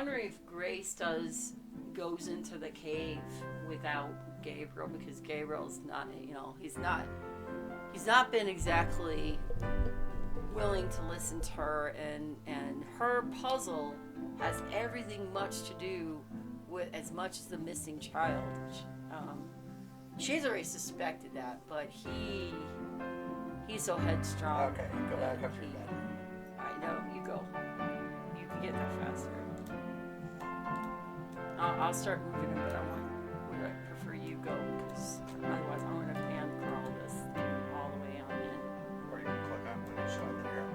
wondering if Grace goes into the cave without Gabriel, because Gabriel's not, he's not been exactly willing to listen to her, and her puzzle has everything much to do with as much as the missing child. She's already suspected that, but he's so headstrong. Okay, go back up your bed. I know, you go. You can get there faster. I'll start moving him, but I prefer you go, because otherwise I'm going to hand crawl this all the way on in. Or you can click on when you saw the arrow.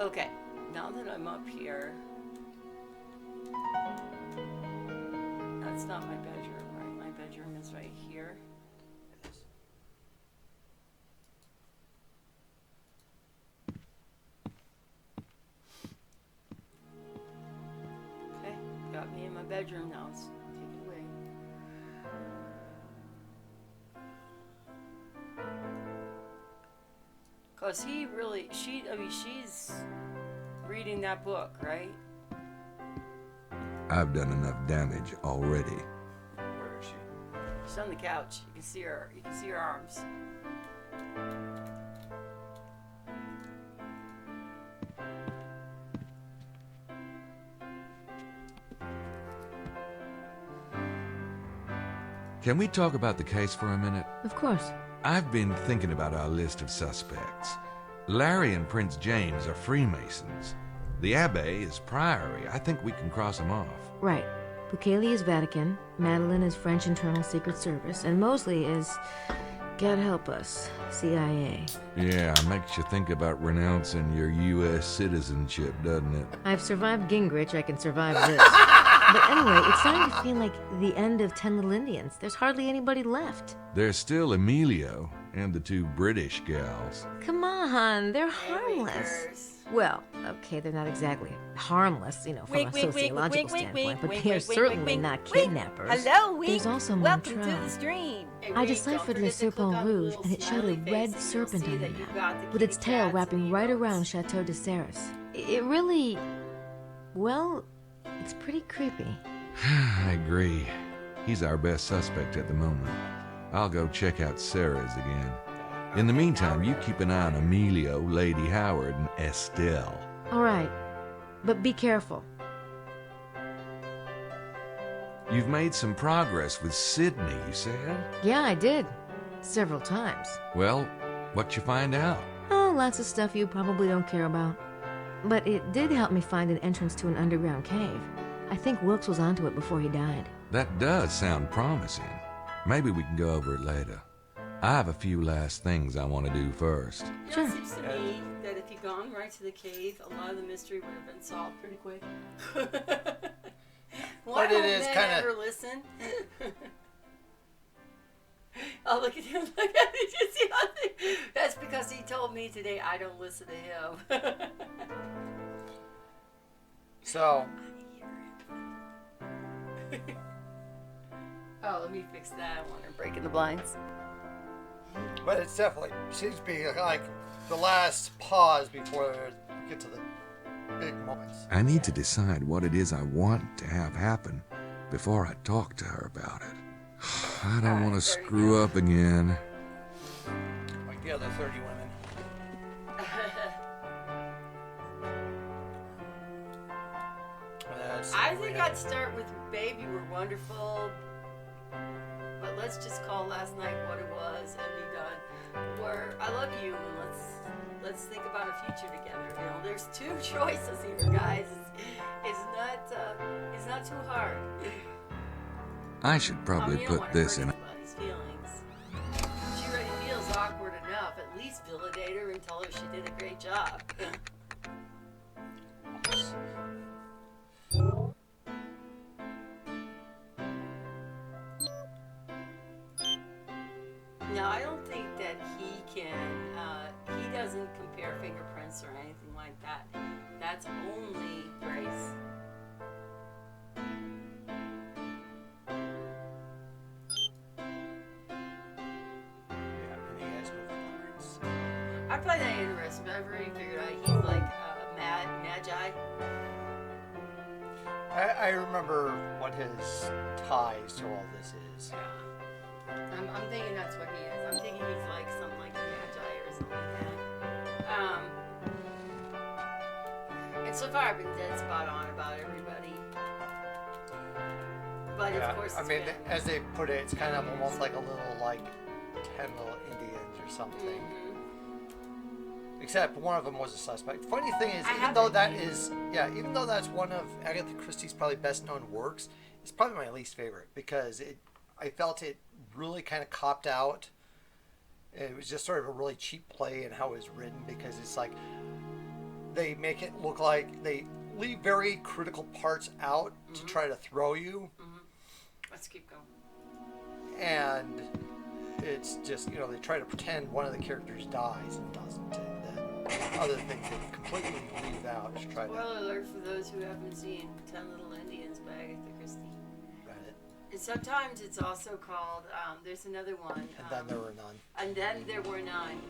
Okay, now that I'm up here, that's not my bedroom, right? My bedroom is right here. Okay, got me in my bedroom now. Let's take it away. Cause she's reading that book, right? I've done enough damage already. Where is she? She's on the couch. You can see her. You can see her arms. Can we talk about the case for a minute? Of course. I've been thinking about our list of suspects. Larry and Prince James are Freemasons. The Abbé is Priory. I think we can cross them off. Right. Bukele is Vatican, Madeline is French Internal Secret Service, and Mosley is, God help us, CIA. Yeah, makes you think about renouncing your U.S. citizenship, doesn't it? I've survived Gingrich, I can survive this. But anyway, it's starting to feel like the end of 10 Little Indians. There's hardly anybody left. There's still Emilio and the two British gals. Come on, they're harmless. Well, okay, they're not exactly harmless, from a sociological standpoint, but they're certainly not kidnappers. Hello, There's also welcome Montreux. to the stream. I deciphered Le Serpent Rouge, and it showed a red serpent on the map, with its tail wrapping right around Chateau de Serres. It really, well, it's pretty creepy. I agree. He's our best suspect at the moment. I'll go check out Sarah's again. In the meantime, you keep an eye on Emilio, Lady Howard, and Estelle. All right, but be careful. You've made some progress with Sydney, you said? Yeah, I did. Several times. Well, what'd you find out? Oh, lots of stuff you probably don't care about. But it did help me find an entrance to an underground cave. I think Wilkes was onto it before he died. That does sound promising. Maybe we can go over it later. I have a few last things I want to do first. Sure. It seems to me that if you'd gone right to the cave, a lot of the mystery would have been solved pretty quick. Why But it don't is men kinda- ever listen? Oh, look at him. Look at him. Did you see how That's because he told me today I don't listen to him. So, Oh, let me fix that. I want her breaking the blinds. but it's definitely seems to be like the last pause before we get to the big moments. I need to decide what it is I want to have happen before I talk to her about it. I don't want to screw up again. Like the other 30 women. I think I'd start with Baby We're Wonderful, but let's just call last night what it was and be done. Where I love you, and let's think about a future together. There's two choices here, guys. It's not too hard. I should probably You don't put wanna this hurt in. anybody's feelings. She already feels awkward enough. At least validate her and tell her she did a great job. doesn't compare fingerprints or anything like that. That's only Grace. Yeah, and he has no fingerprints. I find that interesting. But I've already figured out he's like magi. I remember what his ties to all this is. Yeah. I'm thinking that's what he is. I'm thinking he's like something like a magi or something like that. And so far I've been dead spot on about everybody. But Yeah, of course, I mean, as they put it, it's kind of almost like a little, like, 10 little Indians or something. Mm-hmm. Except one of them was a suspect. Funny thing is, even though that's one of Agatha Christie's probably best known works, it's probably my least favorite because I felt it really kind of copped out. It was just sort of a really cheap play in how it was written because it's like they make it look like they leave very critical parts out to try to throw you. Mm-hmm. Let's keep going. And it's just, they try to pretend one of the characters dies and doesn't. And then other things they completely leave out to try to... Spoiler alert for those who haven't seen 10 Little Indians by Agatha Christie. Read it. And sometimes it's also called, there's another one. And then there were none. And then there were none.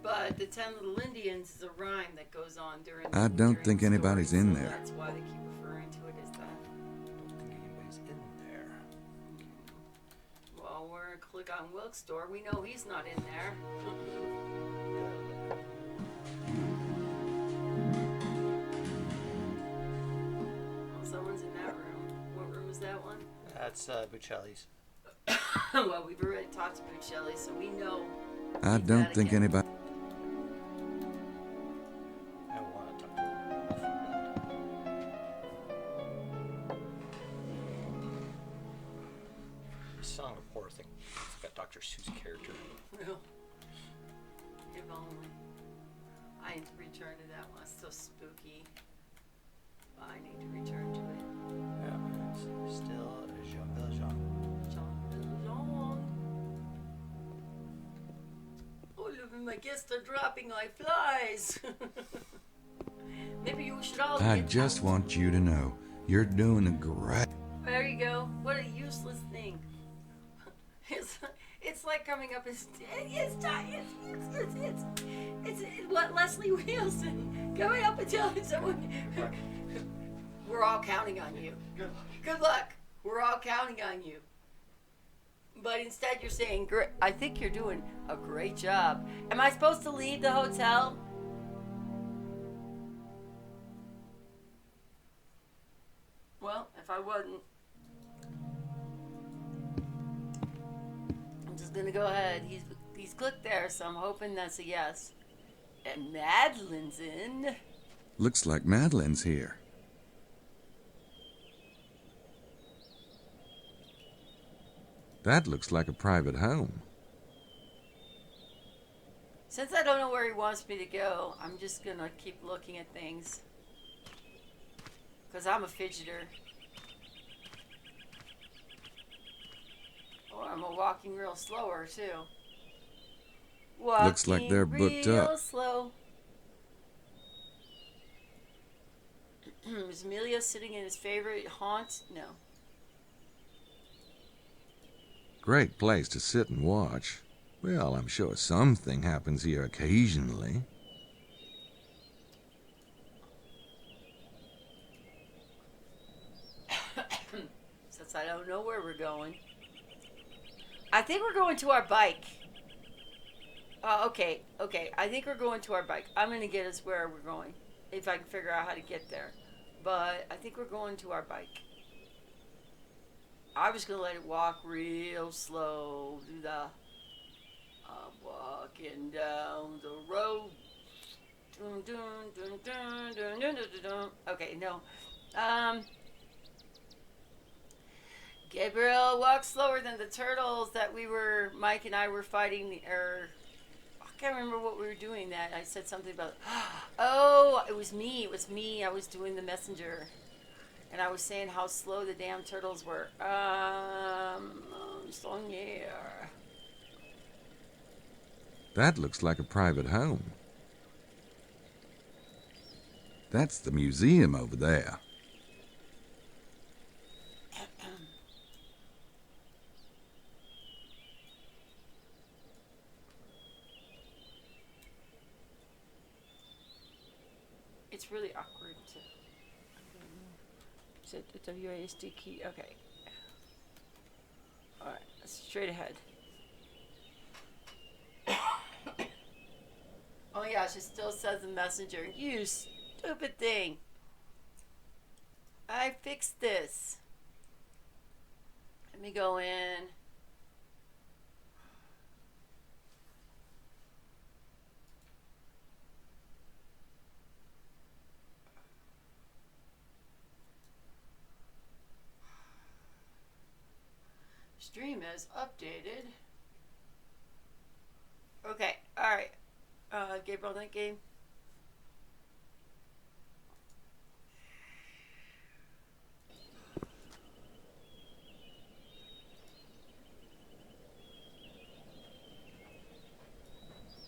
But the 10 Little Indians is a rhyme that goes on during. I don't during think the anybody's story, in so there. That's why they keep referring to it as that. I don't think anybody's in there. Well, we're gonna click on Wilkes' door. We know he's not in there. Well, someone's in that room. What room is that one? That's Buccelli's. Well, we've already talked to Buccelli, so we know. I he's don't that think again. anybody. I want to talk to him. The song of poor thing. It's got Dr. Seuss character. Well, if only. I need to return to that one. It's so spooky. I need to return to it. Yeah, it's still Jean Valjean. Jean Valjean. All of my guests are dropping like flies. Maybe you should all. I get just out. want you to know you're doing a great. There you go. What a useless thing. It's like coming up as it's Leslie Nielsen coming up and telling someone we're all counting on you. Good luck. We're all counting on you. But instead you're saying, I think you're doing a great job. Am I supposed to leave the hotel? Well, if I wasn't, I'm just gonna go ahead. He's clicked there, so I'm hoping that's a yes. And Madeline's in. Looks like Madeline's here. That looks like a private home. Since I don't know where he wants me to go, I'm just gonna keep looking at things. Because I'm a fidgeter. Or I'm a walking real slower, too. Walking Looks like they're booked real up. slow. Is Emilio sitting in his favorite haunt? No. Great place to sit and watch. Well, I'm sure something happens here occasionally. Since I don't know where we're going. I think we're going to our bike. Okay. I think we're going to our bike. I'm going to get us where we're going. If I can figure out how to get there. But I think we're going to our bike. I was going to let it walk real slow. Do the... I'm walking down the road. Dun, dun, dun, dun, dun, dun, dun, dun. Okay, no. Gabriel walked slower than the turtles that Mike and I were fighting, or I can't remember what we were doing that. I said something about, oh, it was me. I was doing the messenger. And I was saying how slow the damn turtles were. That looks like a private home. That's the museum over there. It's really awkward to... Is it the WASD key? Okay. Alright, straight ahead. Oh my gosh, it still says the messenger. You stupid thing. I fixed this. Let me go in. Stream is updated. Okay, alright. Gabriel Knight game.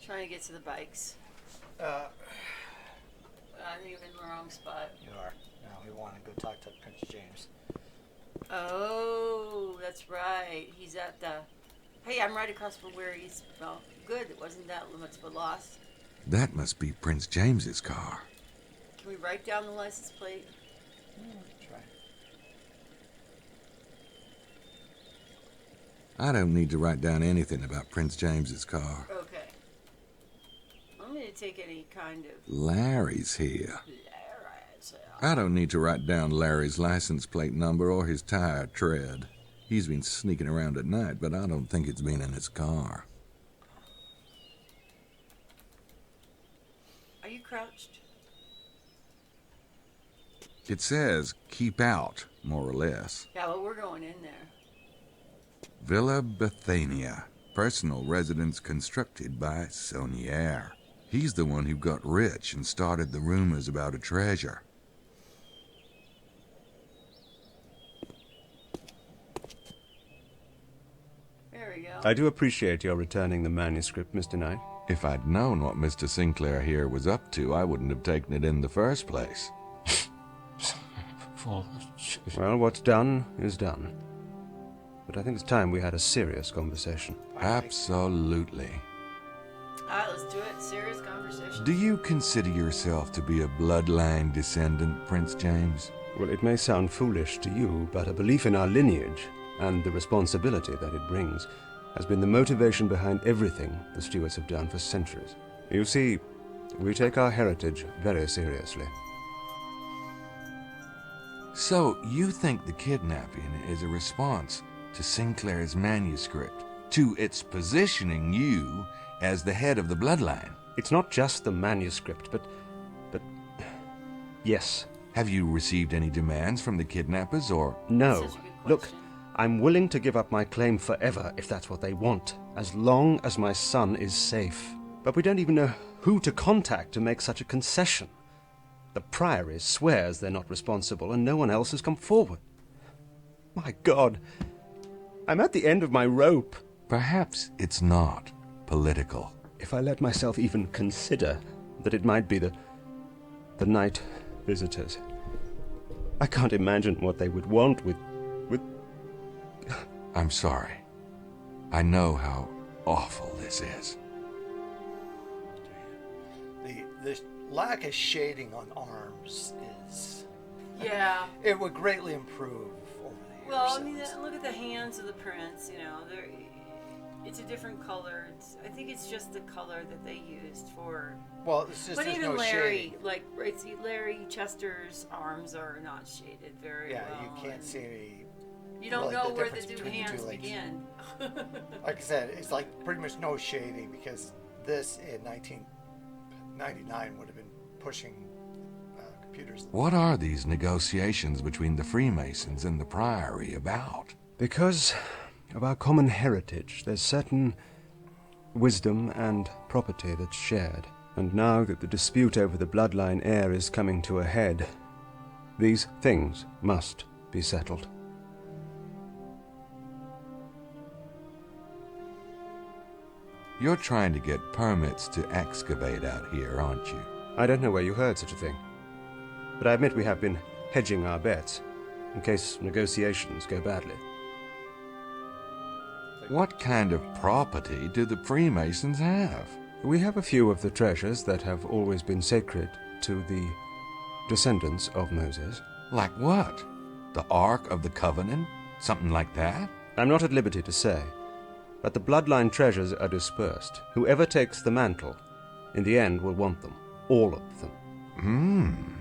Trying to get to the bikes. I think I'm in the wrong spot. You are. Now we want to go talk to Prince James. Oh, that's right. He's at the... Hey, I'm right across from where he's... Well, good. It wasn't that limits but lost. That must be Prince James's car. Can we write down the license plate? Try. I don't need to write down anything about Prince James's car. Okay. I'm going to take any kind of... Larry's here. Larry's. I don't need to write down Larry's license plate number or his tire tread. He's been sneaking around at night, but I don't think it's been in his car. Are you crouched? It says, keep out, more or less. Yeah, well, we're going in there. Villa Bethania, personal residence constructed by Saunier. He's the one who got rich and started the rumors about a treasure. There we go. I do appreciate your returning the manuscript, Mr. Knight. If I'd known what Mr. Sinclair here was up to, I wouldn't have taken it in the first place. Well, what's done is done. But I think it's time we had a serious conversation. Absolutely. Alright, let's do it. Serious conversation. Do you consider yourself to be a bloodline descendant, Prince James? Well, it may sound foolish to you, but a belief in our lineage and the responsibility that it brings has been the motivation behind everything the Stuarts have done for centuries. You see, we take our heritage very seriously. So, you think the kidnapping is a response to Sinclair's manuscript, to its positioning you as the head of the bloodline? It's not just the manuscript, but yes. Have you received any demands from the kidnappers, or... No. That's such a good Look, question. I'm willing to give up my claim forever if that's what they want, as long as my son is safe. But we don't even know who to contact to make such a concession. The Priory swears they're not responsible, and no one else has come forward. My God, I'm at the end of my rope. Perhaps it's not political. If I let myself even consider that it might be the night visitors, I can't imagine what they would want with... I'm sorry. I know how awful this is. The lack of shading on arms is... Yeah. It would greatly improve over the years. Well, I mean, look at the hands of the prints, you know. It's a different color. I think it's just the color that they used for... Well, it's just But there's even no Larry, shading. like, right, see, Larry Chester's arms are not shaded very Yeah, well. you can't and see... You don't really know the where the difference two between the hands two legs. begin. Like I said, it's like pretty much no shading, because this in 1999 would have been pushing computers. What are these negotiations between the Freemasons and the Priory about? Because of our common heritage, there's certain wisdom and property that's shared. And now that the dispute over the bloodline heir is coming to a head, these things must be settled. You're trying to get permits to excavate out here, aren't you? I don't know where you heard such a thing. But I admit we have been hedging our bets, in case negotiations go badly. What kind of property do the Freemasons have? We have a few of the treasures that have always been sacred to the descendants of Moses. Like what? The Ark of the Covenant? Something like that? I'm not at liberty to say, but the bloodline treasures are dispersed. Whoever takes the mantle, in the end, will want them. All of them.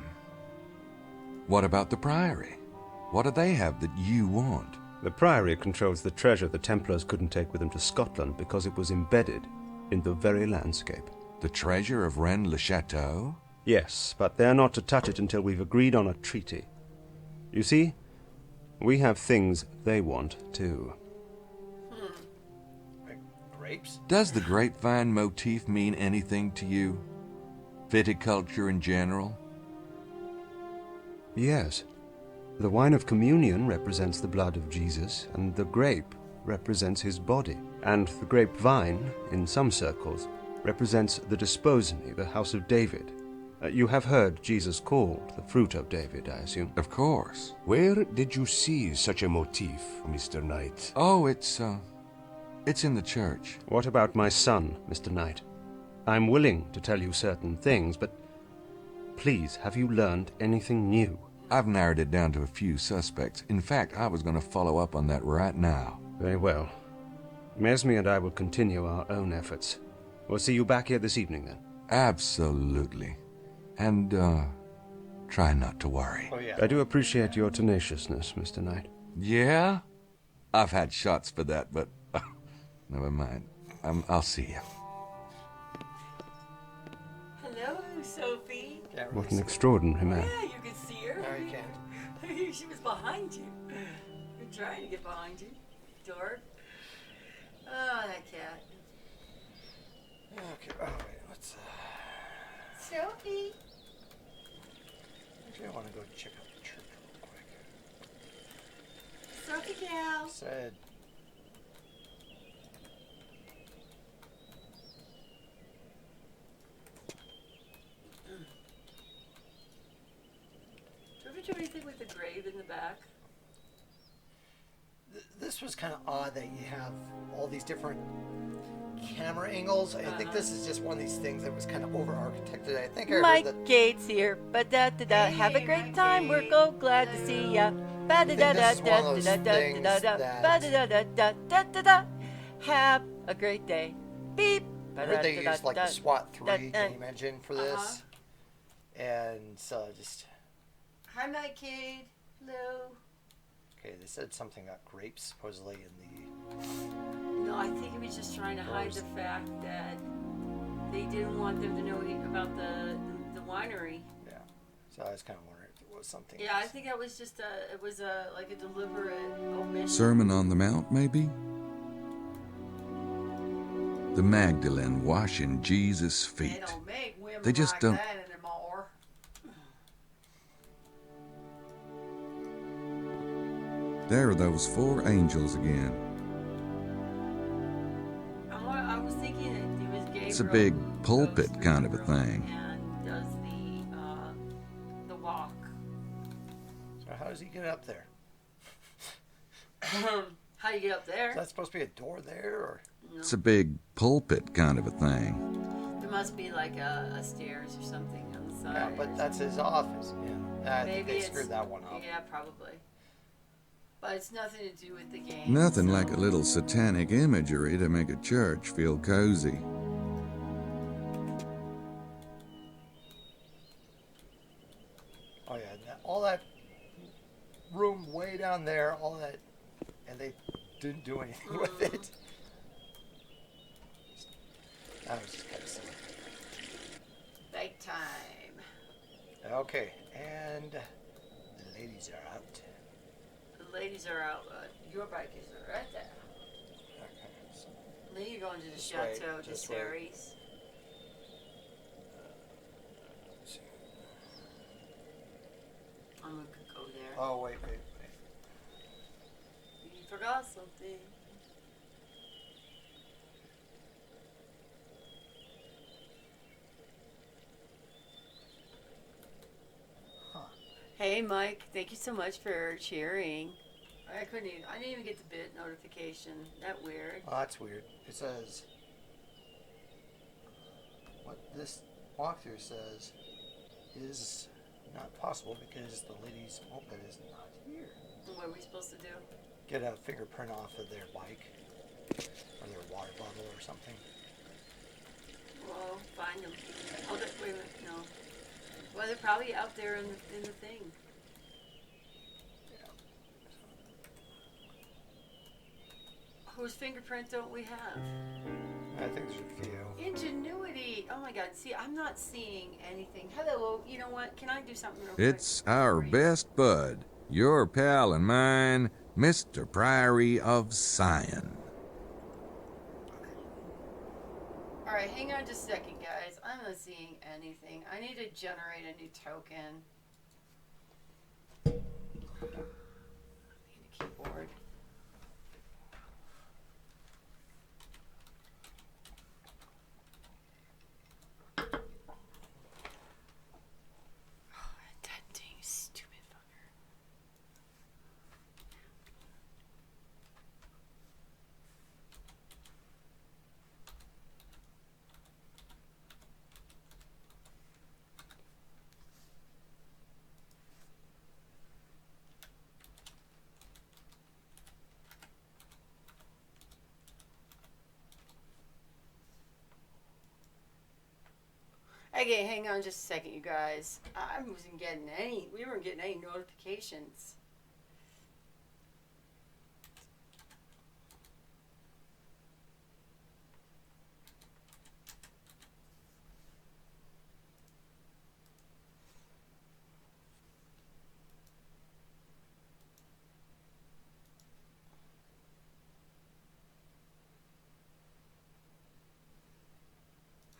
What about the Priory? What do they have that you want? The Priory controls the treasure the Templars couldn't take with them to Scotland because it was embedded in the very landscape. The treasure of Rennes-le-Château? Yes, but they're not to touch it until we've agreed on a treaty. You see, we have things they want, too. Like grapes? Does the grapevine motif mean anything to you? Viticulture in general? Yes. The wine of communion represents the blood of Jesus, and the grape represents his body. And the grapevine, in some circles, represents the desposony, the house of David. You have heard Jesus called the fruit of David, I assume. Of course. Where did you see such a motif, Mr. Knight? Oh, it's in the church. What about my son, Mr. Knight? I'm willing to tell you certain things, but please, have you learned anything new? I've narrowed it down to a few suspects. In fact, I was going to follow up on that right now. Very well. Mesme and I will continue our own efforts. We'll see you back here this evening, then. Absolutely. And, try not to worry. Oh, yeah. I do appreciate your tenaciousness, Mr. Knight. Yeah? I've had shots for that, but never mind. I'll see you. Hello, Sophie. Can't really What an see. extraordinary man. Yeah, you could see her. No, you can't. She was behind you. You're trying to get behind you, dork. Oh, that cat. Okay, oh wait, let's Sophie. actually I want to go check out the church real quick. Sophie gal. Said Do you ever do anything with the grave in the back? this was kind of odd that you have all these different camera angles. I think this is just one of these things that was kind of over architected. I think I heard Mike that. Gates here. Ba-da-da-da. Have a great time. We're so glad to see ya. Ba-da-da-da-da-da-da-da-da-da-da-da-da-da. Have a great day. Beep. I heard they used like the SWAT 3 Da-da-da. game engine for this. And so just Hi, Mike Cade. Hello. okay, they said something about grapes supposedly in the No, I think he was just trying to hide the fact that they didn't want them to know about the winery. yeah. So I was kind of wondering if it was something. Yeah, I else. think that was just like a deliberate omission. Sermon on the Mount, maybe? The Magdalene washing Jesus' They feet. don't make women They just like don't- that anymore. There are those 4 angels again. I was thinking that it was Gabriel. It's a big who pulpit goes through kind of a the room thing. And does the walk. So how does he get up there? How do you get up there? Is that supposed to be a door there, or No. It's a big pulpit kind of a thing. There must be like a stairs or something on the side. yeah? But that's his office. Yeah, I think Maybe they it's- screwed that one up. Yeah, probably. But it's nothing to do with the game. Nothing so- like a little satanic imagery to make a church feel cozy. Oh yeah, all that room way down there, all that, and they didn't do anything with it. That was just kind of silly. Bake time. Okay, and the ladies are out. The ladies are out. Your bike is right there. Okay, so Then you're going to the Just wait, Chateau de just wait. Ceres. let's see. I'm gonna go there. Oh wait. You forgot something. Hey, Mike. Thank you so much for cheering. I didn't even get the bit notification. That weird. Oh, that's weird. It says, what this walkthrough says is not possible because the lady's moped is not here. What are we supposed to do? Get a fingerprint off of their bike or their water bottle or something. Well, find them. Oh, wait a minute. No. Well, they're probably out there in the thing. Whose fingerprint don't we have? I think there's a few. Ingenuity. Oh my God. See, I'm not seeing anything. Hello. You know what? Can I do something real quick? It's our best bud, your pal and mine, Mr. Priory of Sion. All right, hang on just a second, guys. I'm not seeing anything. I need to generate a new token. I need a keyboard. That dang stupid fucker. Okay, hang on just a second, you guys. We weren't getting any notifications.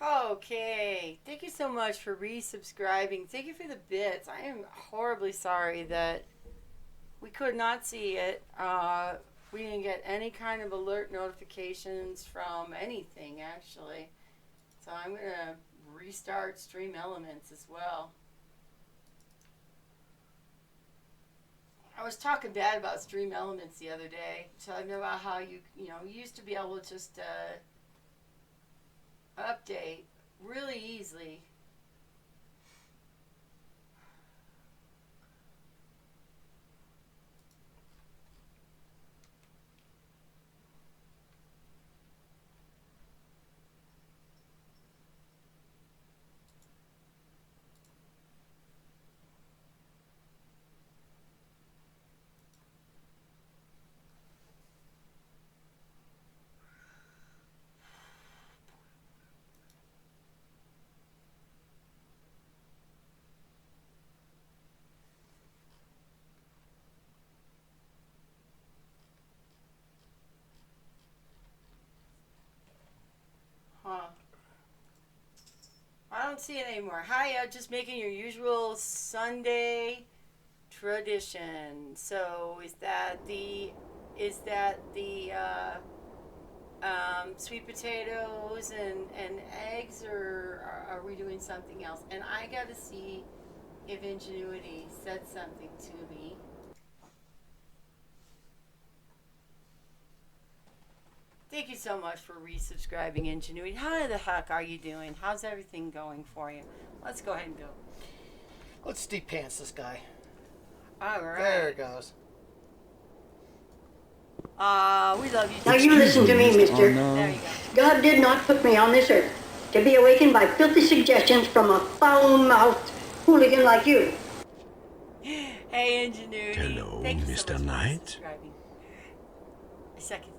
Okay, thank you so much for resubscribing. Thank you for the bits. I am horribly sorry that we could not see it. We didn't get any kind of alert notifications from anything, actually. So I'm going to restart Stream Elements as well. I was talking bad about Stream Elements the other day, talking about how you used to be able to just update really easily. I don't see it anymore. Hi, just making your usual Sunday tradition. So is that the sweet potatoes and eggs, or are we doing something else? And I got to see if Ingenuity said something to me. Thank you so much for resubscribing, Ingenuity. How the heck are you doing? How's everything going for you? Let's go ahead and go. Let's deep pants this guy. All right. There it goes. We love you. Now you listen to me, mister. Oh, no. There you go. God did not put me on this earth to be awakened by filthy suggestions from a foul-mouthed hooligan like you. Hey, Ingenuity. Hello, Thank you so Mr. much for Knight. subscribing. A second.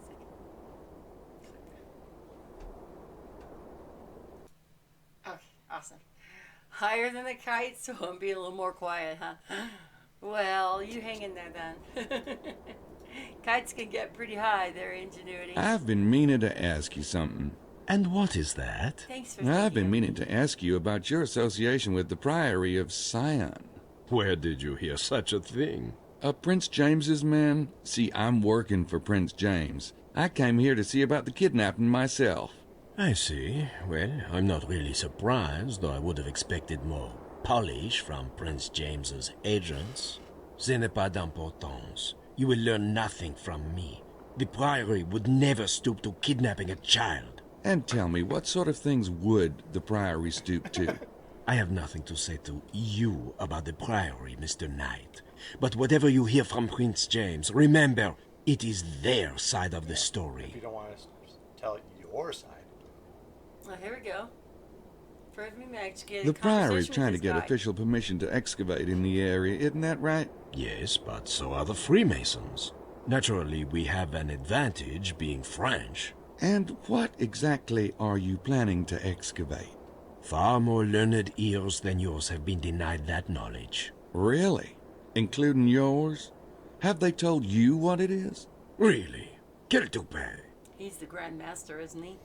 Okay, awesome. Higher than the kite, so I'm being a little more quiet, huh? Well, you hang in there then. Kites can get pretty high there, Ingenuity. I've been meaning to ask you something. And what is that? Thanks for I've thinking been of meaning to ask you about your association with the Priory of Sion. Where did you hear such a thing? Prince James's men? See, I'm working for Prince James. I came here to see about the kidnapping myself. I see. Well, I'm not really surprised, though I would have expected more polish from Prince James's agents. Ce n'est pas d'importance. You will learn nothing from me. The Priory would never stoop to kidnapping a child. And tell me, what sort of things would the Priory stoop to? I have nothing to say to you about the Priory, Mr. Knight. But whatever you hear from Prince James, remember, it is their side of the If story. you don't want us to tell your side. Well, here we go. First, we managed to get The a Priory is conversation trying to with get this guy. official permission to excavate in the area, isn't that right? Yes, but so are the Freemasons. Naturally, we have an advantage being French. And what exactly are you planning to excavate? Far more learned ears than yours have been denied that knowledge. Really? Including yours? Have they told you what it is? Really? Quel toupet? He's the Grand Master, isn't he?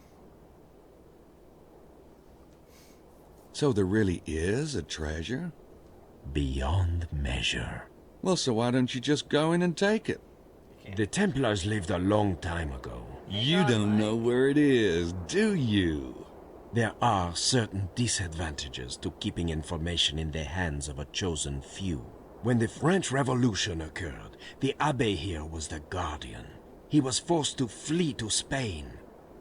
So there really is a treasure? Beyond measure. Well, so why don't you just go in and take it? The Templars lived a long time ago. You don't know where it is, do you? There are certain disadvantages to keeping information in the hands of a chosen few. When the French Revolution occurred, the Abbé here was the guardian. He was forced to flee to Spain.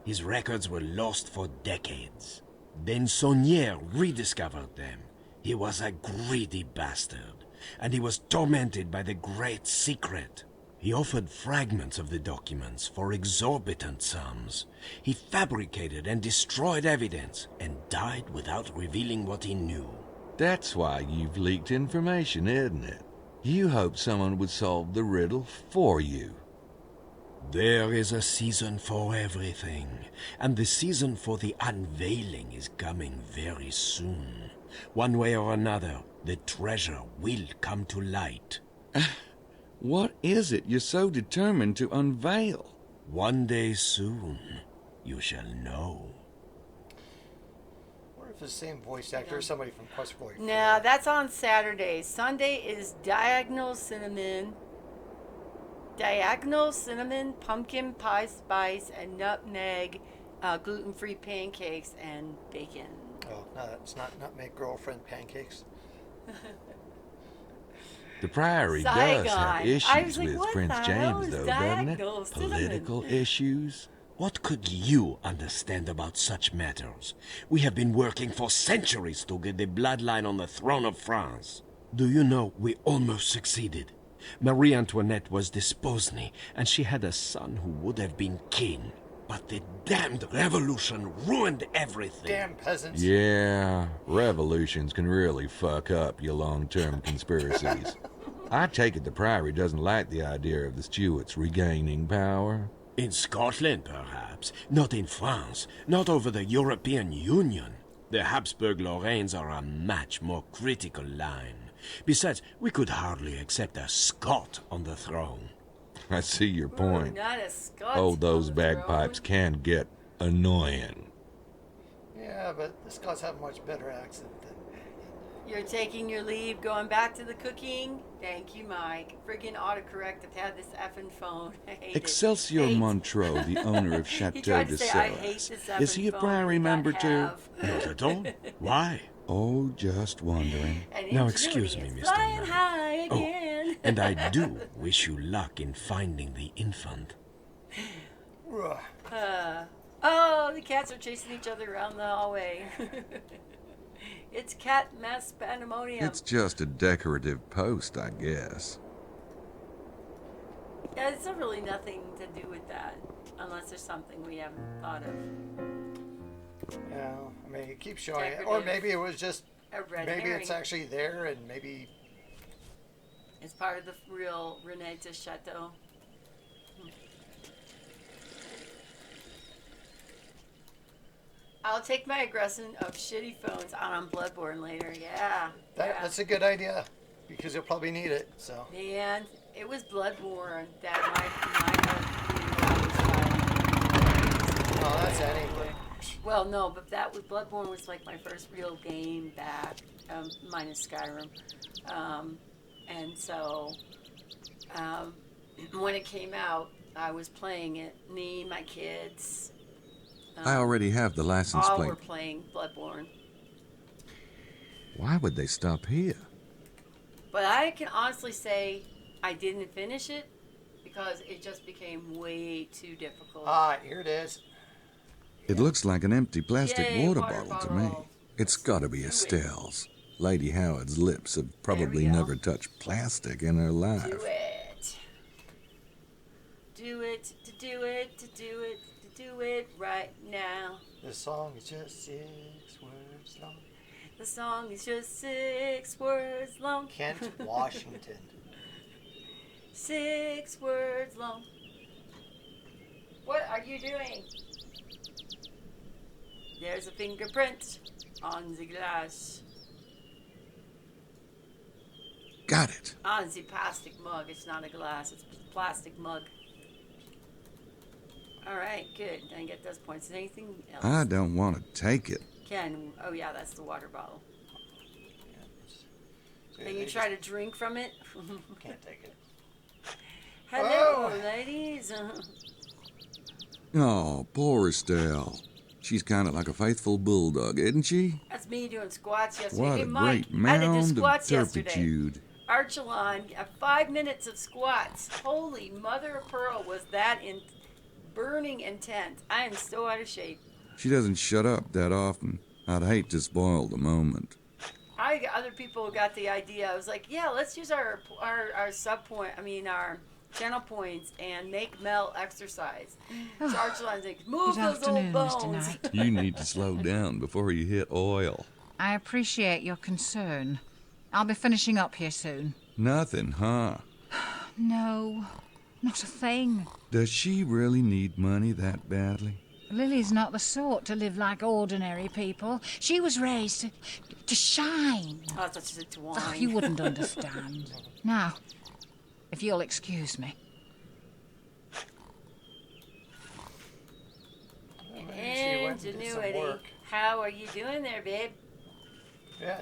His records were lost for decades. Then Saunier rediscovered them. He was a greedy bastard, and he was tormented by the Great Secret. He offered fragments of the documents for exorbitant sums. He fabricated and destroyed evidence, and died without revealing what he knew. That's why you've leaked information, isn't it? You hoped someone would solve the riddle for you. There is a season for everything, and the season for the unveiling is coming very soon. One way or another, the treasure will come to light. What is it you're so determined to unveil? One day soon, you shall know. What if it's the same voice actor or somebody from Quest for Glory? No, that's on Saturday. Sunday is diagonal cinnamon, pumpkin pie spice, and nutmeg, gluten-free pancakes, and bacon. Oh, no, it's not Nutmeg Girlfriend Pancakes. The Priory does Saigon. have I issues was like, with what Prince the hell James, is though, doesn't it? diagonal cinnamon? Political issues. What could you understand about such matters? We have been working for centuries to get the bloodline on the throne of France. Do you know, we almost succeeded. Marie Antoinette was Desposny, and she had a son who would have been king. But the damned revolution ruined everything. Damn peasants. Yeah, revolutions can really fuck up your long-term conspiracies. I take it the Priory doesn't like the idea of the Stuarts regaining power. In Scotland, perhaps. Not in France. Not over the European Union. The Habsburg-Lorraines are a much more critical line. Besides, we could hardly accept a Scot on the throne. I see your point. Not a Scots Oh, those on the throne. bagpipes can get annoying. Yeah, but the Scots have a much better accent than... You're taking your leave, going back to the cooking? Thank you, Mike. Friggin' autocorrect. I've had this effing phone. I hate Excelsior it. Hate. Montreux, the owner of He Chateau tried de to say, I hate Serres. this effing Is he a phone. Priory He got member too? have. Not at all. Why? Oh, just wondering. And Now, ingenuity excuse me, is Mr. flying Knight. high again. And I do wish you luck in finding the infant. Ugh. Oh, the cats are chasing each other around the hallway. It's cat mass pandemonium. It's just a decorative post, I guess. Yeah, it's really nothing to do with that, unless there's something we haven't thought of. Yeah, I mean, it keeps showing it. Decorative. Or maybe it was just... A red Maybe herring. it's actually there and maybe... It's part of the real Rene de Chateau. I'll take my aggression of shitty phones out on Bloodborne later. Yeah. That's a good idea. Because you'll probably need it, so... And it was Bloodborne that my Oh, that's anything. Well, no, but that was Bloodborne was like my first real game back, minus Skyrim, and so when it came out, I was playing it. Me, my kids. I already have the license All plate. were playing Bloodborne. Why would they stop here? But I can honestly say I didn't finish it because it just became way too difficult. Ah, here it is. It looks like an empty plastic Yay, water water bottle to me. bottle. It's gotta be do it. Estelle's. Lady Howard's lips have probably go. never touched plastic in her life. Do it. Do it, to do it, to do it, to do it right now. This song is just 6 words long. The song is just 6 words long. Kent Washington. 6 words long. What are you doing? There's a fingerprint on the glass. Got it. On the plastic mug. It's not a glass, it's a plastic mug. Alright, good. Then get those points. Anything else? I don't want to take it. Ken, oh yeah, that's the water bottle. Yeah, Then you try to drink from it? Can't take it. Hello, Oh. ladies. Oh, poor Estelle. She's kind of like a faithful bulldog, isn't she? That's me doing squats yesterday. What Hey, a Mike, great I did the mound of squats yesterday. turpitude. Archelon, 5 minutes of squats. Holy mother of pearl, was that burning intense. I am so out of shape. She doesn't shut up that often. I'd hate to spoil the moment. Other people got the idea. I was like, yeah, let's use our channel points and make Mel exercise. So Archelon's like, move Good those afternoon, old Mr. bones. Knight. You need to slow down before you hit oil. I appreciate your concern. I'll be finishing up here soon. Nothing, huh? No, not a thing. Does she really need money that badly? Lily's not the sort to live like ordinary people. She was raised to shine. Oh, I thought she said to Oh, wine. you wouldn't understand. Now, if you'll excuse me. She went and did some Ingenuity. work. How are you doing there, babe? Yeah.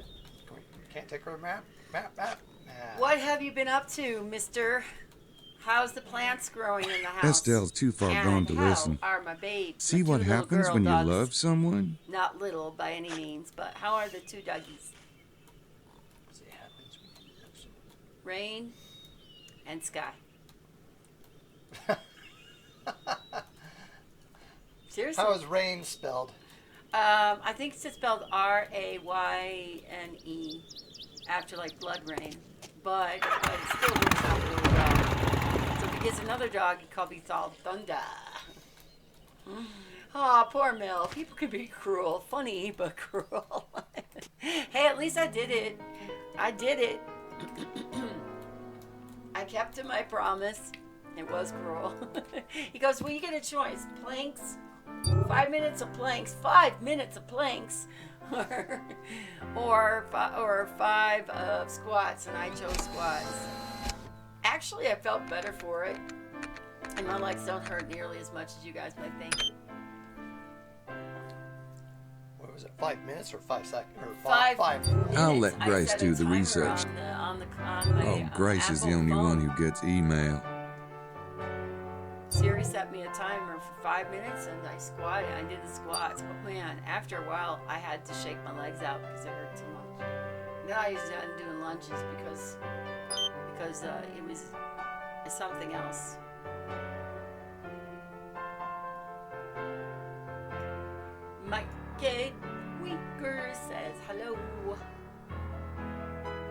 Can't take her map. Nah. What have you been up to, mister? How's the plants growing in the house? Estelle's too far And gone to how listen. are my babes? See my what two little happens girl when dogs? you love someone? Not little by any means, but how are the two doggies? See, it happens when you love someone. Rain and Sky. Seriously? How is rain spelled? I think it's spelled R-A-Y-N-E after like blood rain, but it still works out really well. So if he gets another dog, he called me Thunder. Oh, poor Mel. People can be cruel. Funny, but cruel. Hey, at least I did it. I did it. I kept to my promise. It was cruel. He goes, well, you get a choice. Planks, 5 minutes of planks, 5 minutes of planks, or 5 of squats, and I chose squats. Actually, I felt better for it, and my legs don't hurt nearly as much as you guys might think. What was it? 5 minutes or 5 seconds? Or 5 5. minutes. I'll let I Grace set a do the timer research. on my, Oh, Grace is the Apple only one phone. who gets email. Siri set me a timer for 5 minutes, and I squatted. I did the squats. But man, after a while, I had to shake my legs out because it hurt too much. Then I was done doing lunges because it was something else. Mike Winker says hello.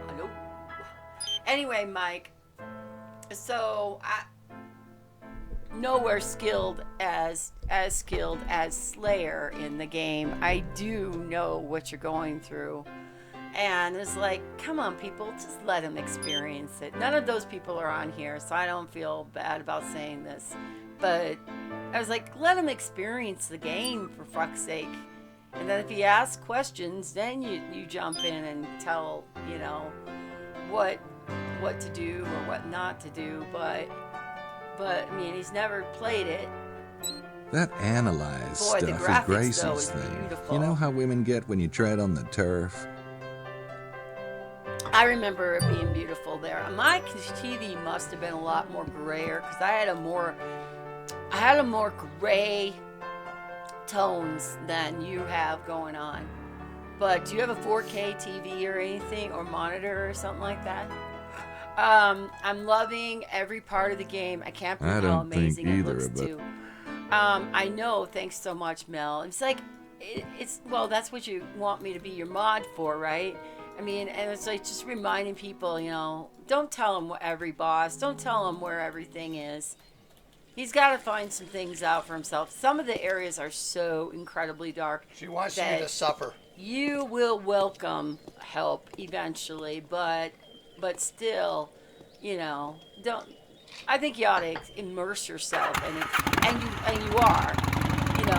Hello. Anyway, Mike. So nowhere skilled as Slayer in the game. I do know what you're going through. And it's like, come on, people, just let him experience it. None of those people are on here, so I don't feel bad about saying this. But I was like, let him experience the game, for fuck's sake. And then if he asks questions, then you jump in and tell, what to do or what not to do. But I mean, he's never played it. That analyze Boy, the stuff is graphics, Grace's though, is thing. beautiful. You know how women get when you tread on the turf? I remember it being beautiful there. My TV must have been a lot more grayer because I had a more gray tones than you have going on. But do you have a 4K TV or anything, or monitor or something like that? I'm loving every part of the game. I can't believe how amazing it looks too. I know, thanks so much, Mel. It's like, well, that's what you want me to be your mod for, right? I mean, and it's like just reminding people, you know, don't tell him every boss, don't tell him where everything is. He's got to find some things out for himself. Some of the areas are so incredibly dark. She wants you to suffer. You will welcome help eventually, but still, you know, don't. I think you ought to immerse yourself in it, and you are, you know,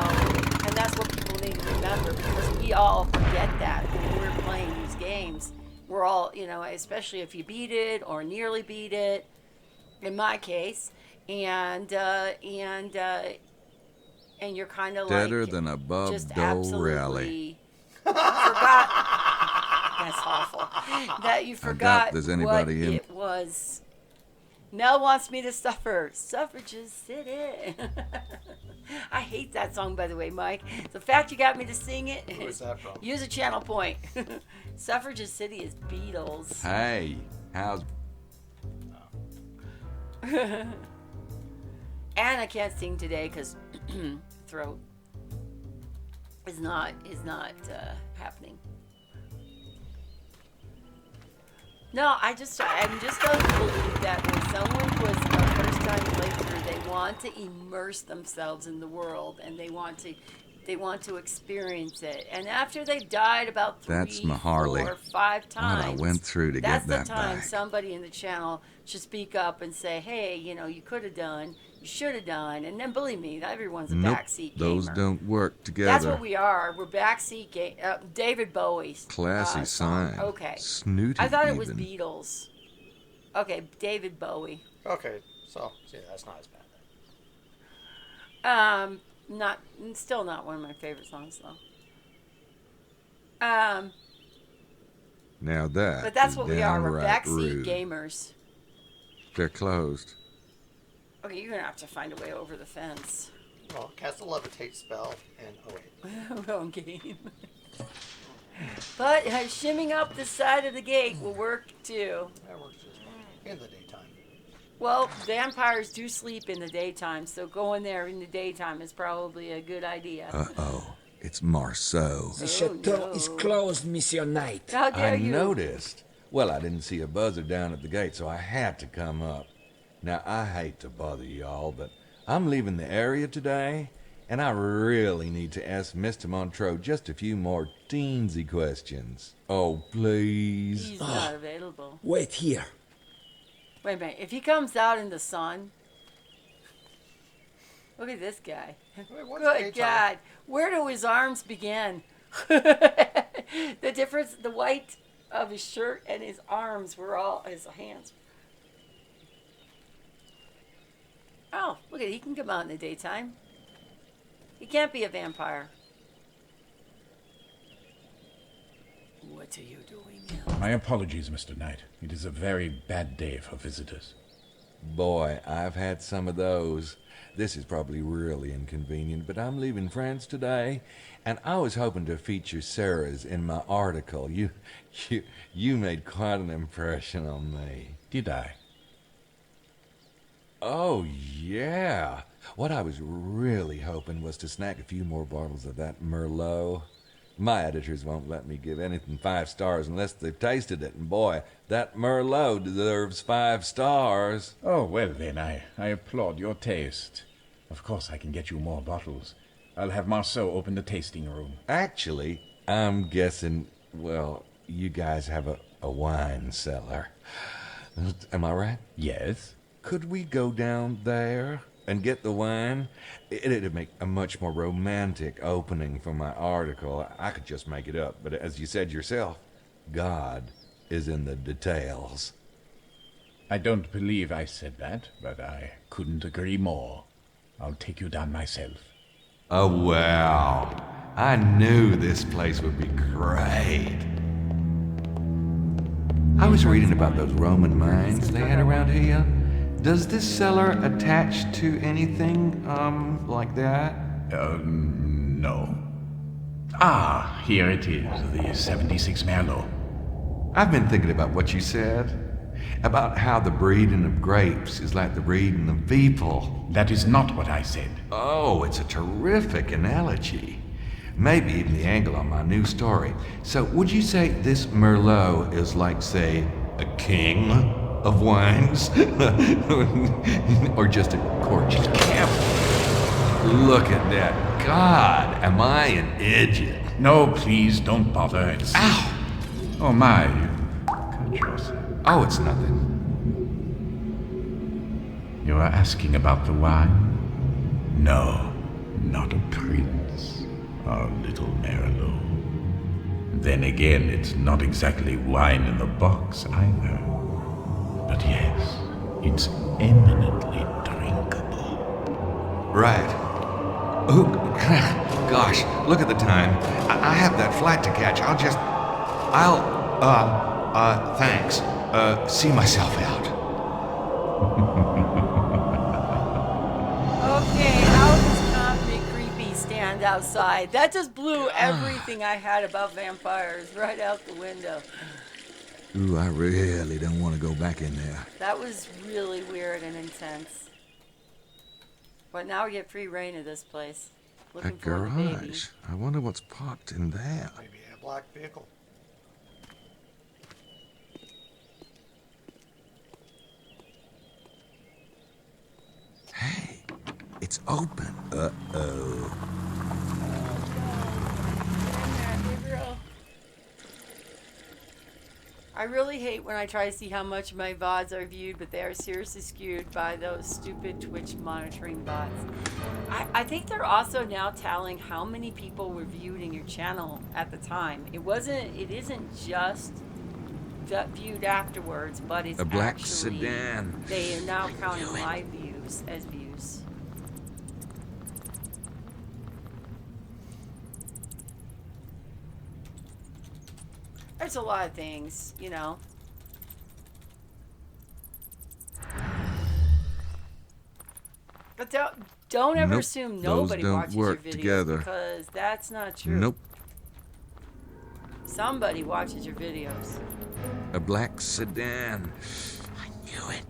and that's what people need to remember, because we all forget that when we're playing these games. We're all, you know, especially if you beat it or nearly beat it, in my case, and you're kind of like deader than a Bob just Dole rally. Forgot. That's awful. That you forgot there's what anybody in. it was. Mel wants me to suffer. Suffrages City. I hate that song, by the way, Mike. The fact you got me to sing it. Where's that from? Use a channel point. Suffrages City is Beatles. Hey, how's... And I can't sing today because throat is not happening. No, I'm just don't believe that when someone puts a first time playthrough, they want to immerse themselves in the world, and they want to experience it. And after they've died about 3, That's my Harley. 4, 5 times, What I went through to get that that's the time back. somebody in the channel should speak up and say, hey, you know, you could have done, you should have done. And then believe me, everyone's a Nope, backseat gamer. those don't work together. That's what we are. We're backseat David Bowie's Classy song. sign. Okay. Snooty I thought it was even. Beatles. Okay, David Bowie. Okay, so see, that's not as bad. Still not one of my favorite songs though. Now that But that's is what we are. We're downright backseat rude. gamers. They're closed. Okay, you're gonna have to find a way over the fence. Well, cast a levitate spell, and oh wait. Wrong game. But shimming up the side of the gate will work too. That works just fine in the daytime. Well, vampires do sleep in the daytime, so going there in the daytime is probably a good idea. Uh-oh. It's Marceau. The chateau is closed, Monsieur Knight. How dare I you? noticed. Well, I didn't see a buzzer down at the gate, so I had to come up. Now, I hate to bother y'all, but I'm leaving the area today, and I really need to ask Mr. Montreux just a few more teensy questions. Oh, please. He's not available. Wait here. Wait a minute. If he comes out in the sun, look at this guy. Wait, what's Good daytime? God. Where do his arms begin? The difference, the white of his shirt and his arms were all, his hands. Oh, look at it. He can come out in the daytime. He can't be a vampire. What are you doing now? My apologies, Mr. Knight. It is a very bad day for visitors. Boy, I've had some of those. This is probably really inconvenient, but I'm leaving France today, and I was hoping to feature Sarah's in my article. You made quite an impression on me. Did I? Oh, yeah. What I was really hoping was to snag a few more bottles of that Merlot. My editors won't let me give anything 5 stars unless they've tasted it, and boy, that Merlot deserves 5 stars. Oh, well then, I applaud your taste. Of course I can get you more bottles. I'll have Marceau open the tasting room. Actually, I'm guessing, well, you guys have a wine cellar. Am I right? Yes? Could we go down there and get the wine? It'd make a much more romantic opening for my article. I could just make it up, but as you said yourself, God is in the details. I don't believe I said that, but I couldn't agree more. I'll take you down myself. Oh, wow. I knew this place would be great. I was reading about those Roman mines they had around here. Does this cellar attach to anything, like that? No. Ah, here it is, the 76 Merlot. I've been thinking about what you said. About how the breeding of grapes is like the breeding of people. That is not what I said. Oh, it's a terrific analogy. Maybe even the angle on my new story. So, would you say this Merlot is like, say, a king of wines? Or just a gorgeous camel? Look at that. God, am I an idiot? No, please, don't bother. It's... Ow! Oh my, you cut yourself. Oh, it's nothing. You are asking about the wine? No, not a prince. Our little Merlot. Then again, it's not exactly wine in the box either. But yes, it's eminently drinkable. Right. Oh, gosh, look at the time. I have that flight to catch. Thanks. See myself out. Okay, how does comedy creepy stand outside? That just blew everything I had about vampires right out the window. Ooh, I really don't want to go back in there. That was really weird and intense. But now we get free reign of this place. Looking A for the baby. garage. I wonder what's parked in there. Maybe a black vehicle. Hey, it's open. Uh-oh. I really hate when I try to see how much my VODs are viewed, but they are seriously skewed by those stupid Twitch monitoring bots. I think they're also now telling how many people were viewed in your channel at the time. It isn't just viewed afterwards, but it's A black actually, sedan. They are now counting live views as views. There's a lot of things, you know. But don't ever assume nobody watches your videos together. because that's not true. Nope. Somebody watches your videos. A black sedan. I knew it.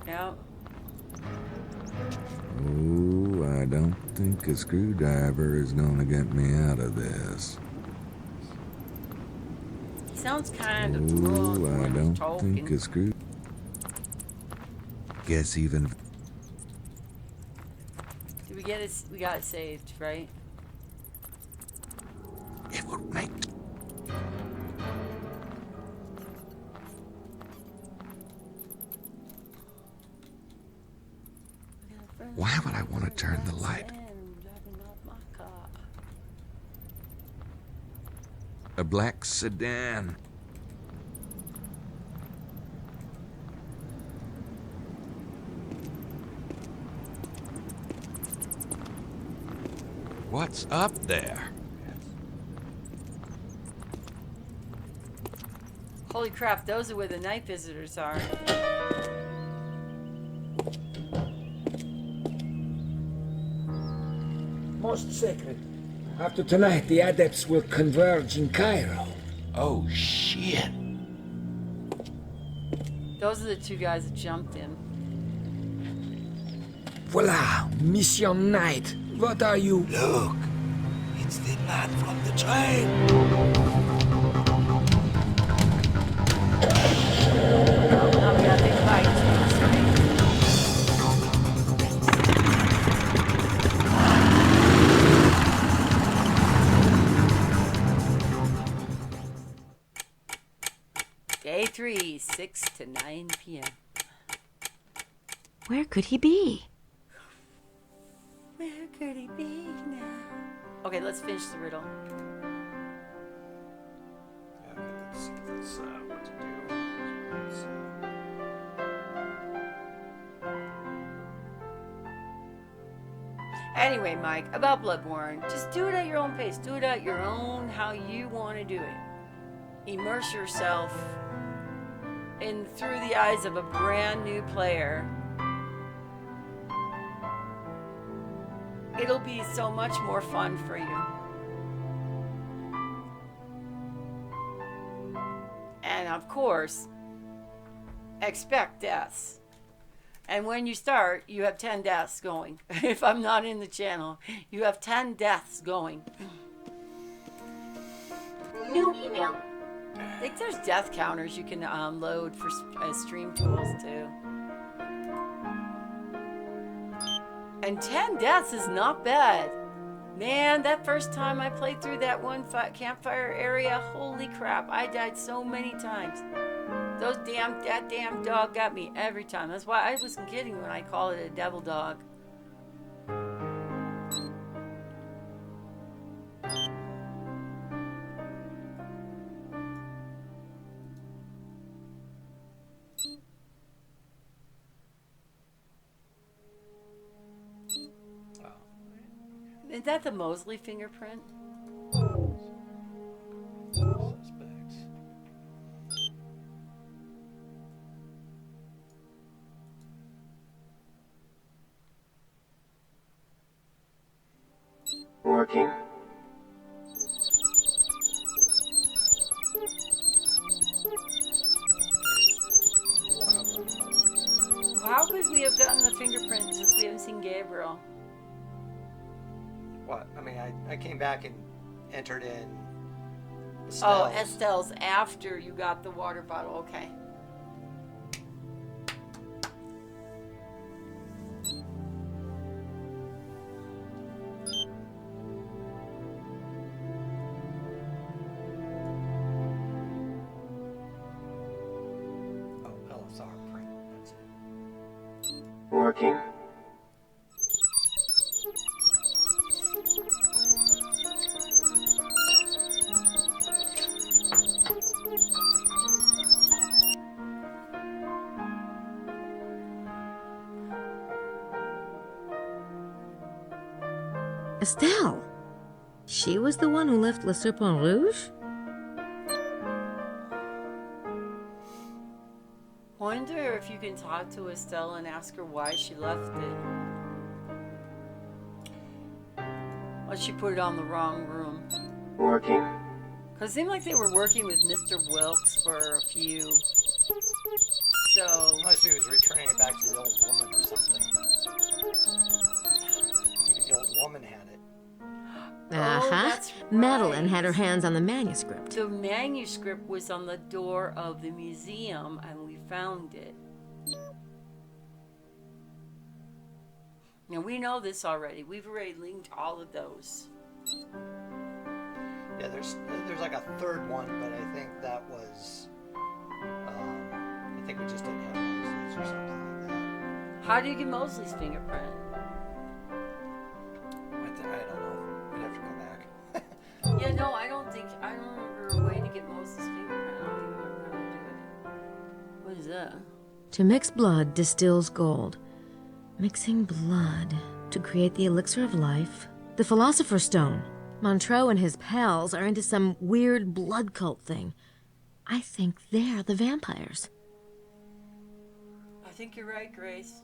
Yeah. Oh, I don't think a screwdriver is gonna get me out of this. He sounds kind of Oh, I when he's don't talking. think a screw. Guess even. Did we get it? We got it saved, right? It would make. Why would I want to turn the light? A black sedan. What's up there? Holy crap, those are where the night visitors are. Most sacred. After tonight, the adepts will converge in Cairo. Oh, shit. Those are the two guys that jumped in. Voila, Mission Knight. What are you? Look, it's the man from the train. Now we got big fight. Day 3, 6 to 9 p.m. Where could he be? Where could he be now? Okay, let's finish the riddle. Yeah, let's see if this, what to do. Anyway, Mike, about Bloodborne, just do it at your own pace. Do it at your own, how you want to do it. Immerse yourself in through the eyes of a brand new player. It'll be so much more fun for you. And of course, expect deaths. And when you start, you have 10 deaths going. If I'm not in the channel, you have 10 deaths going. New email. I think there's death counters you can load for stream tools too. And 10 deaths is not bad. Man, that first time I played through that one campfire area, holy crap, I died so many times. That damn dog got me every time. That's why I wasn't kidding when I called it a devil dog. Is that the Mosley fingerprint? Suspects. Working. How could we have gotten the fingerprint since we haven't seen Gabriel? What? I mean, I came back and entered in Oh, Estelle's. Estelle's after you got the water bottle. Okay. Oh, LSR print. That's it. Working. Estelle. She was the one who left Le Serpent Rouge? Wonder if you can talk to Estelle and ask her why she left it. Or she put it on the wrong room. Working. Because it seemed like they were working with Mr. Wilkes for a few. So. Unless he was returning it back to the old woman or something. Maybe the old woman had it. That's Madeline right. had her hands on the manuscript. The manuscript was on the door of the museum and we found it. Now we know this already. We've already linked all of those. Yeah, there's like a third one, but I think that was. I think we just didn't have Mosley's or something like that. How do you get Mosley's fingerprint? I don't know. We'd have to go back. Yeah, no, I don't remember a way to get Mosley's fingerprint. I don't even remember how to do it. What is that? To mix blood distills gold. Mixing blood to create the elixir of life. The Philosopher's Stone. Montreux and his pals are into some weird blood cult thing. I think they're the vampires. I think you're right, Grace.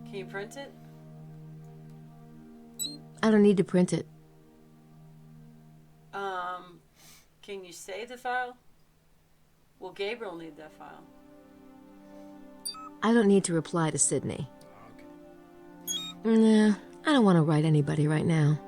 Can you print it? I don't need to print it. Can you save the file? Will Gabriel need that file? I don't need to reply to Sydney. Nah, I don't want to write anybody right now.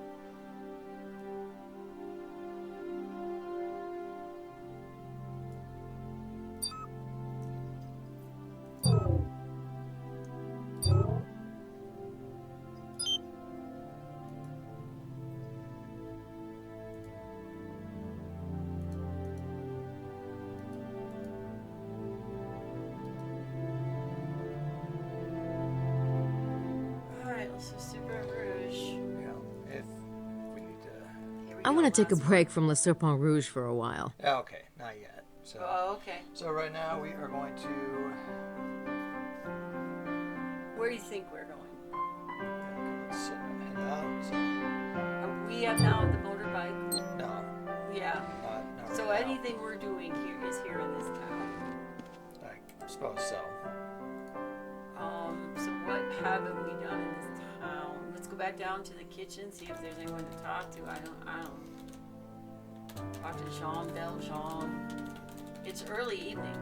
So Super Rouge. Yeah, if we need to. I want to take a break from Le Serpent Rouge for a while. Yeah, okay, not yet. So. Oh, okay. So right now we are going to. Where do you think we're going? Let's head out. Are we have now the motorbike? No. Yeah. Not So right now. anything we're doing here is here in this town. I suppose so. So what haven't we done in this town? Let's go back down to the kitchen, see if there's anyone to talk to. I don't. Watching Sean Bell, Sean. It's early evening.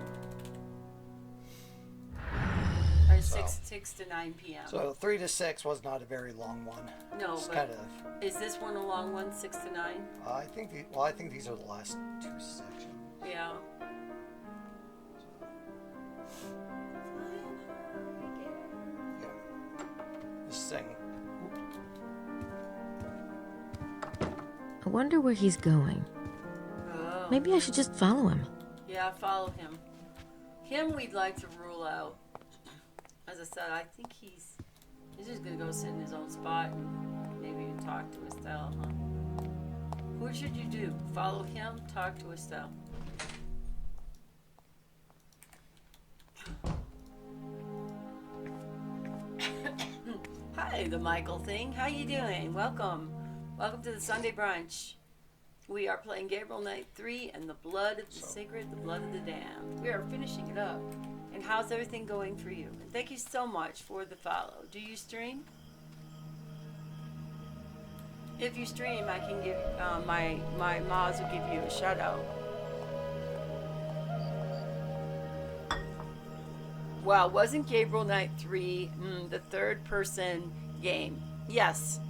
Or 6 to 9 p.m. So 3 to 6 was not a very long one. No, it's but kind of. Is this one a long one, 6 to 9? I think these are the last 2 sections. Yeah. Just sing. I wonder where he's going. Oh. Maybe I should just follow him. Yeah, follow him. Him we'd like to rule out. As I said, I think he's just gonna go sit in his own spot and maybe talk to Estelle, huh? What should you do? Follow him, talk to Estelle. Hi, the Michael thing. How you doing? Welcome. Welcome to the Sunday brunch. We are playing Gabriel Knight 3 and the blood of the sacred, the blood of the damned. We are finishing it up. And how's everything going for you? And thank you so much for the follow. Do you stream? If you stream, I can give my mods will give you a shout out. Wow, wasn't Gabriel Knight 3 the third person game? Yes.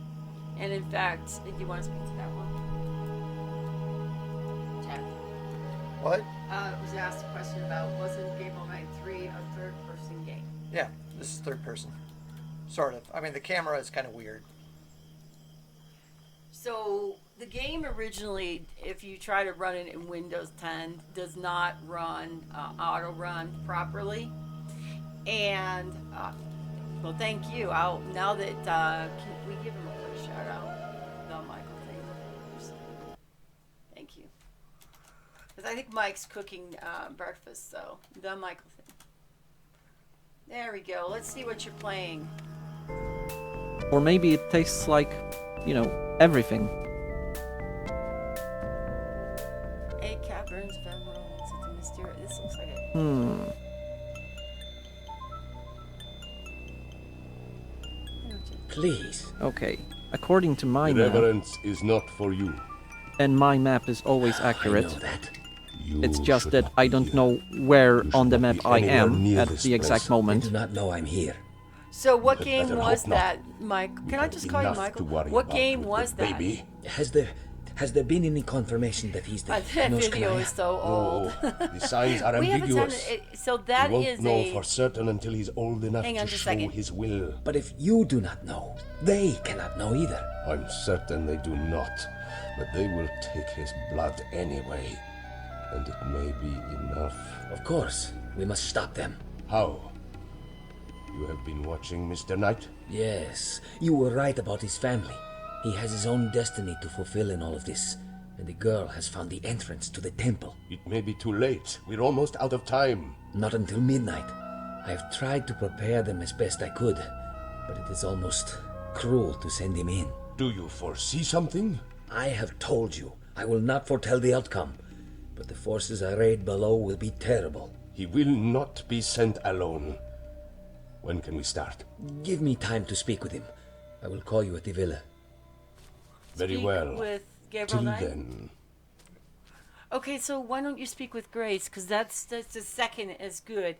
And in fact, if you want to speak to that one. Chad. What? Was asked a question about wasn't Gabriel Knight 3 a third person game? Yeah, this is third person. Sort of. I mean, the camera is kind of weird. So the game originally, if you try to run it in Windows 10, does not run auto run properly. And well, thank you. Now that can we give him a quick shout out, the Michael thing. Thank you. Because I think Mike's cooking breakfast, so the Michael thing. There we go. Let's see what you're playing. Or maybe it tastes like, you know, everything. A caverns of emeralds. It's a mysterious. This looks like it. Please. Okay. According to my Reverence is not for you. And my map is always accurate. I know that. It's just that I don't know where on the map I am at the exact moment. I do not know I'm here. So what game was that, Mike? Can I just call you Michael? What game was that? Baby, has there been any confirmation that he's the That video is so old. The signs are We haven't ambiguous. done it. So that we won't is know a. for certain until he's old enough Hang on to just a show second. his will. But if you do not know, they cannot know either. I'm certain they do not, but they will take his blood anyway. And it may be enough. Of course, we must stop them. How? You have been watching Mr. Knight? Yes, you were right about his family. He has his own destiny to fulfill in all of this. And the girl has found the entrance to the temple. It may be too late. We're almost out of time. Not until midnight. I have tried to prepare them as best I could, but it is almost cruel to send him in. Do you foresee something? I have told you, I will not foretell the outcome, but the forces arrayed below will be terrible. He will not be sent alone. When can we start? Give me time to speak with him. I will call you at the villa. Very Speak well. with Gabriel Till Knight? then. Okay, so why don't you speak with Grace? Because that's the second as good.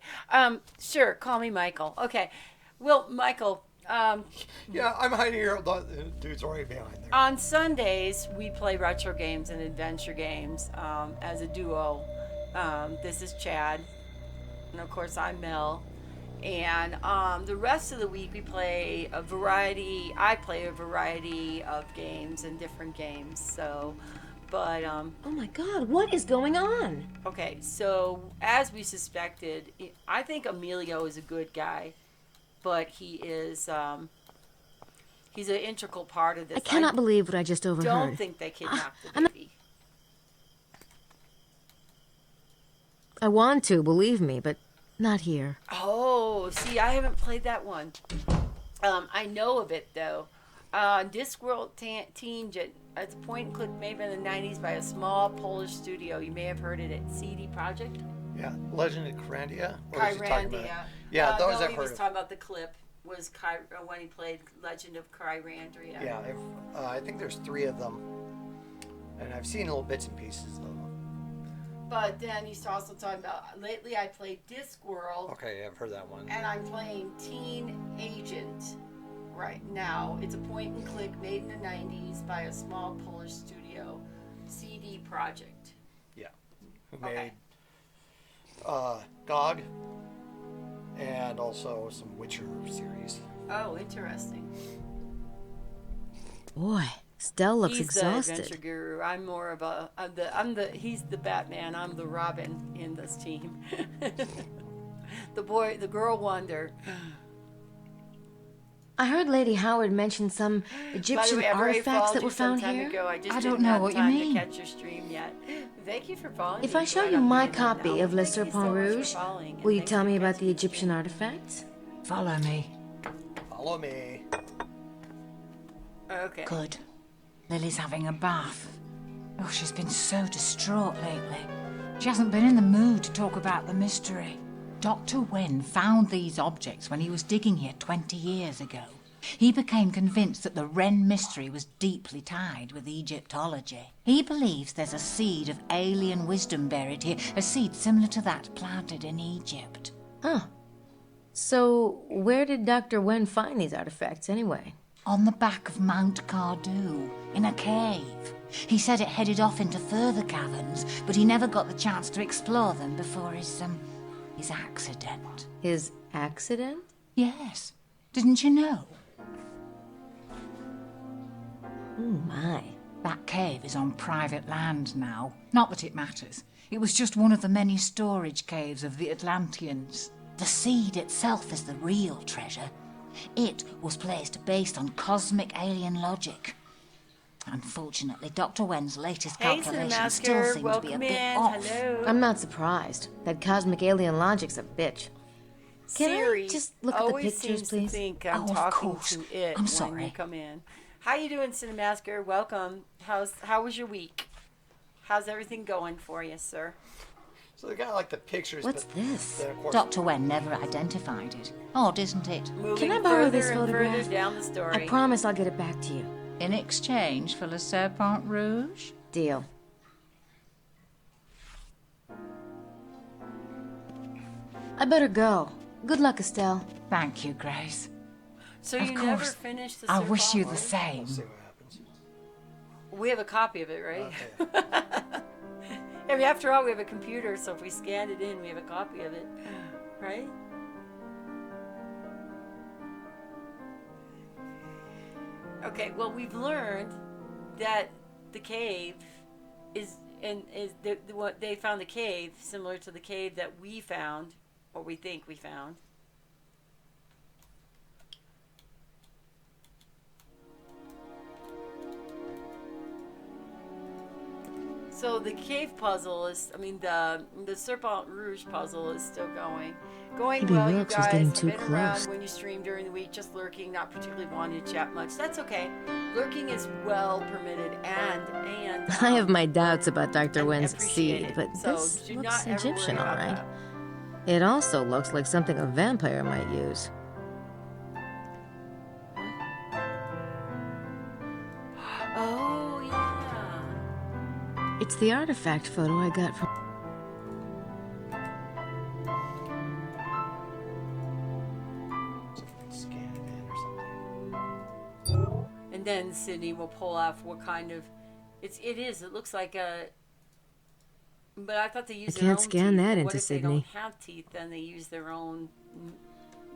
Sure, call me Michael. Okay. Well, Michael. Yeah, I'm hiding here. The dude's already behind there. On Sundays, we play retro games and adventure games as a duo. This is Chad. And of course, I'm Mel. And the rest of the week, we play a variety. I play a variety of games and different games. So, but Oh my god, what is going on? okay. So as we suspected, I think Emilio is a good guy, but he is he's an integral part of this. I cannot believe what I just overheard. Don't think they kidnapped the baby. I want to, believe me, but not here. Oh, see, I haven't played that one. I know of it though. Discworld Teen, it's a point and click made in the 90s by a small Polish studio. You may have heard it at CD Projekt. Yeah, Legend of Kyrandia. What was he talking about? Kyrandia. Yeah, those no, I've he heard was of. talking about the clip was when he played Legend of Kyrandia. Yeah, I think there's 3 of them. And I've seen little bits and pieces though. But then he's also talking about, lately I played Discworld. Okay, yeah, I've heard that one. And I'm playing Teen Agent right now. It's a point and click made in the 90s by a small Polish studio, CD Projekt. Yeah. Who made GOG and also some Witcher series. Oh, interesting. Boy, Stell looks He's exhausted. the adventure guru. I'm more of a he's the Batman. I'm the Robin in this team. the girl wonder. I heard Lady Howard mention some Egyptian artifacts that were found here. I don't know what you mean. To catch your stream yet. Thank you for following. If I show you my copy of Le Serpent Rouge, will you tell me about the Egyptian artifacts? Follow me. Follow me. Okay. Good. Lily's having a bath. Oh, she's been so distraught lately. She hasn't been in the mood to talk about the mystery. Dr. Wen found these objects when he was digging here 20 years ago. He became convinced that the Wren mystery was deeply tied with Egyptology. He believes there's a seed of alien wisdom buried here, a seed similar to that planted in Egypt. Huh. So, where did Dr. Wen find these artifacts anyway? On the back of Mount Cardew, in a cave. He said it headed off into further caverns, but he never got the chance to explore them before his accident. His accident? Yes. Didn't you know? Oh, my. That cave is on private land now. Not that it matters. It was just one of the many storage caves of the Atlanteans. The seed itself is the real treasure. It was placed based on cosmic alien logic. Unfortunately, Dr. Wen's latest calculations still seem to be a bit off. Hello. I'm not surprised. That cosmic alien logic's a bitch. Can Siri I just look at the pictures, seems please? To think I'm Of talking course. to it I'm when sorry. you come in. How you doing, Cinemasker? Welcome. How was your week? How's everything going for you, sir? So they got like the pictures. What's but this? then, of course, Dr. Wen never identified it. Odd, isn't it? Moving Can I borrow further this and photograph? further down the story. I promise I'll get it back to you. In exchange for Le Serpent Rouge? Deal. I better go. Good luck, Estelle. Thank you, Grace. So Of you never course. finished the I wish Serpent you the Rouge? same. We'll see what happens. We have a copy of it, right? Okay. I mean, after all, we have a computer, so if we scanned it in, we have a copy of it, right? Okay, well, we've learned that the cave what they found the cave similar to the cave that we found, or we think we found. So the cave puzzle is, I mean, the Serpent Rouge puzzle is still going. Maybe Well, you Wilkes was guys. getting I've too been around close. when you stream during the week, just lurking, not particularly wanting to chat much. That's okay. Lurking is well permitted, and I have my doubts about Dr. and Wen's appreciated. seed, but So this do looks not ever Egyptian, worry all about right. that. It also looks like something a vampire might use. Oh yeah. It's the artifact photo I got from... So if we can scan it in or something. And then Sydney will pull off what kind of it looks like a, but I thought they used their can't own scan teeth. that What into if they Sydney. don't have teeth, then they use their own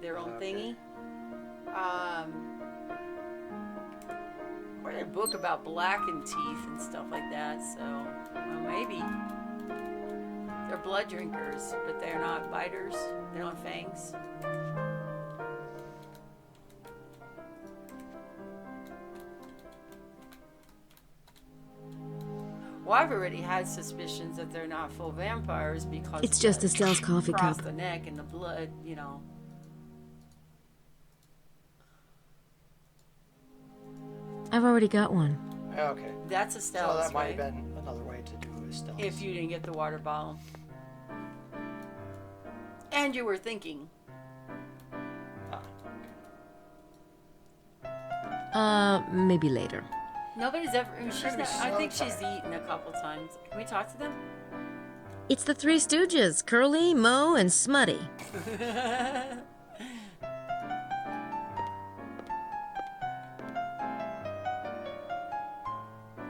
thingy. I read a book about blackened teeth and stuff like that, so well, maybe they're blood drinkers, but they're not biters. They don't have fangs. Well, I've already had suspicions that they're not full vampires because It's just the Estelle's coffee across cup. the neck and the blood, you know. I've already got one. Okay. That's So Estelle's, that might right? have been another way to do Estelle. If you didn't get the water bottle. And you were thinking. Ah, Maybe later. Nobody's ever. I mean, I think she's eaten a couple times. Can we talk to them? It's the Three Stooges, Curly, Moe, and Smutty.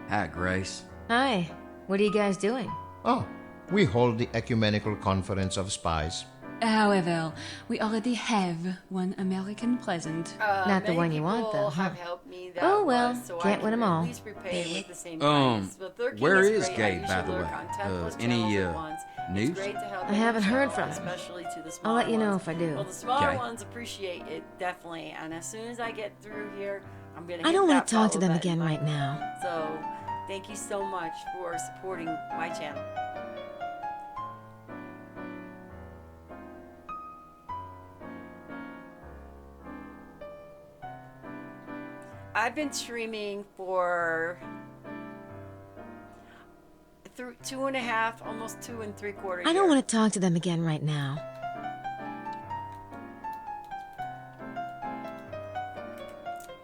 Hi, Grace. Hi. What are you guys doing? Oh, we hold the Ecumenical Conference of Spies. However, we already have one American present. Not the one you want, though, huh? Have helped me that Oh, well, so can't win them all. At least repay with the same price. But their Where king is great. Gabe, I by usually the lurk way? on 10 plus Any channels at once. news? It's great to help I haven't them heard out, from him. especially to the I'll smaller let you know ones. if I do. Well, the smaller Okay. ones appreciate it definitely, and as soon as I get through here, I'm gonna. I don't want want to talk to them again right now. So, thank you so much for supporting my channel. I've been streaming for through 2.5, almost 2 3/4 years. I don't want to talk to them again right now.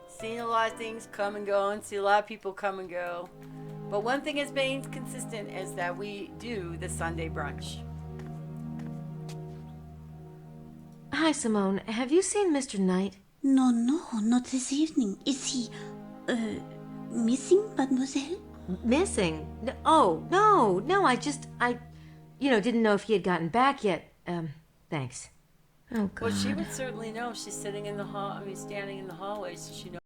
Seen a lot of things come and go, and see a lot of people come and go. But one thing has been consistent is that we do the Sunday brunch. Hi, Simone. Have you seen Mr. Knight? No, not this evening. Is he, missing, mademoiselle? Missing? Oh, no, I didn't know if he had gotten back yet. Thanks. Oh, God. Well, she would certainly know. She's sitting in the hall, standing in the hallway, so she knows.